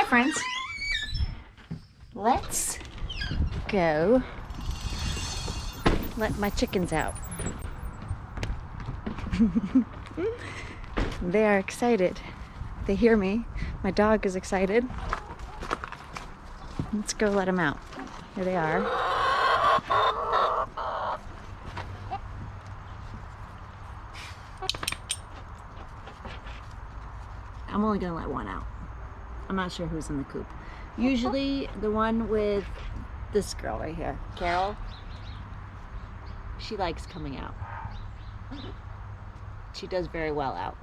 friends. Let's go let my chickens out. They are excited. They hear me. My dog is excited. Let's go let them out. Here they are. I'm only gonna let one out. I'm not sure who's in the coop. Usually the one with this girl right here, Carol, she likes coming out. She does very well out.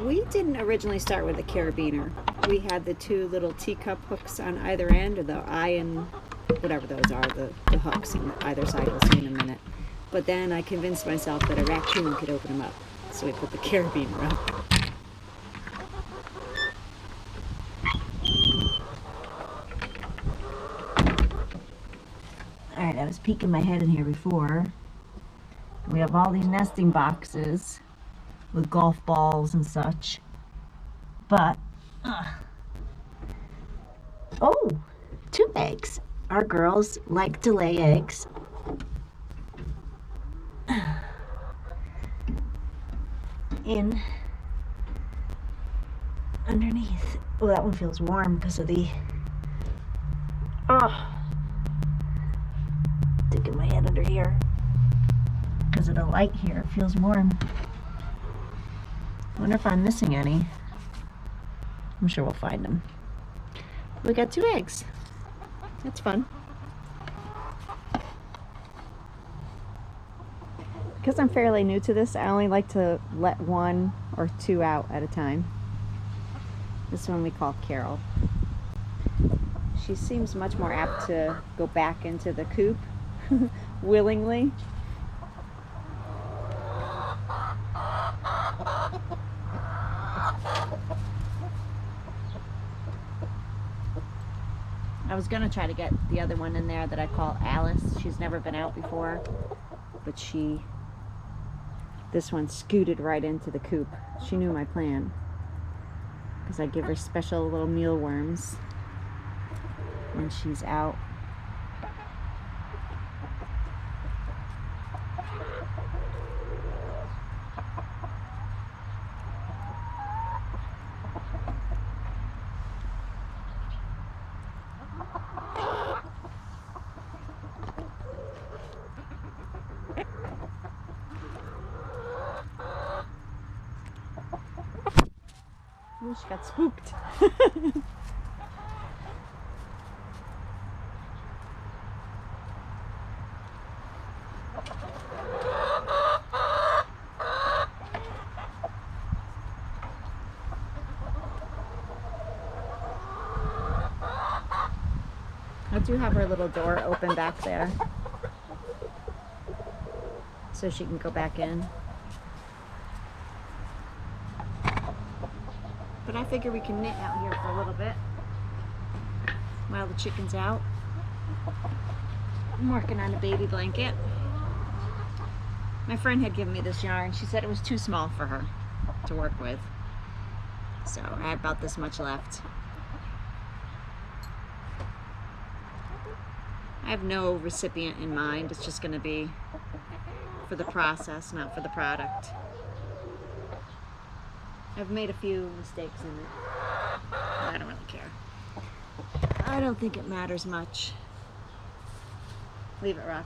We didn't originally start with a carabiner. We had the two little teacup hooks on either end, or the eye and whatever those are, the hooks on either side. We'll see in a minute. But then I convinced myself that a raccoon could open them up, so we put the carabiner up. Alright, I was peeking my head in here before. We have all these nesting boxes with golf balls and such. But, oh, 2 eggs. Our girls like to lay eggs. In underneath. Oh, that one feels warm because of the sticking my head under here because of the light here. It feels warm. I wonder if I'm missing any. I'm sure we'll find them. We got 2 eggs. That's fun. Because I'm fairly new to this, I only like to let 1 or 2 out at a time. This one we call Carol. She seems much more apt to go back into the coop willingly. I was gonna try to get the other one in there that I call Alice. She's never been out before, but this one scooted right into the coop. She knew my plan because I give her special little mealworms when she's out. Ooh, she got spooked. I do have her little door open back there so she can go back in. But I figure we can knit out here for a little bit while the chicken's out. I'm working on a baby blanket. My friend had given me this yarn. She said it was too small for her to work with. So I had about this much left. I have no recipient in mind. It's just going to be for the process, not for the product. I've made a few mistakes in it. I don't really care. I don't think it matters much. Leave it, Rock.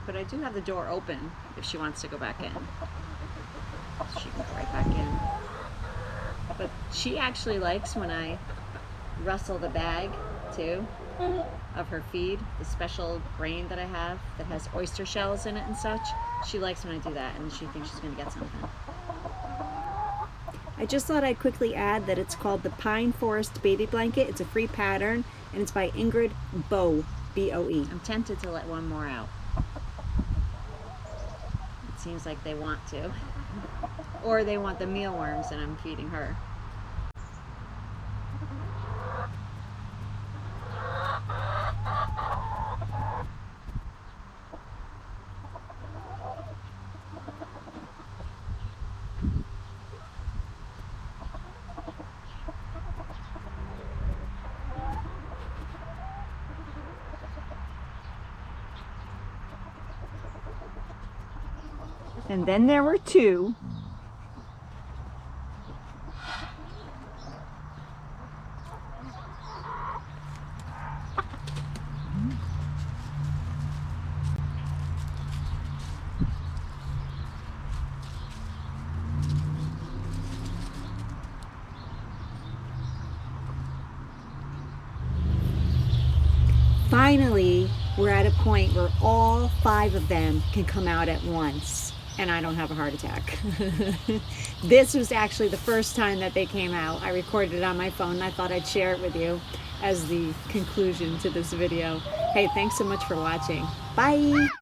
But I do have the door open if she wants to go back in. She can go right back in. But she actually likes when I rustle the bag too of her feed, the special grain that I have that has oyster shells in it and such. She likes when I do that, and she thinks she's going to get something. I just thought I'd quickly add that it's called the Pine Forest Baby Blanket. It's a free pattern, and it's by Ingrid Boe, B-O-E. I'm tempted to let one more out. It seems like they want to. Or they want the mealworms and I'm feeding her. And then there were 2. Finally, we're at a point where all 5 of them can come out at once, and I don't have a heart attack. This was actually the first time that they came out. I recorded it on my phone, and I thought I'd share it with you as the conclusion to this video. Hey, thanks so much for watching. Bye!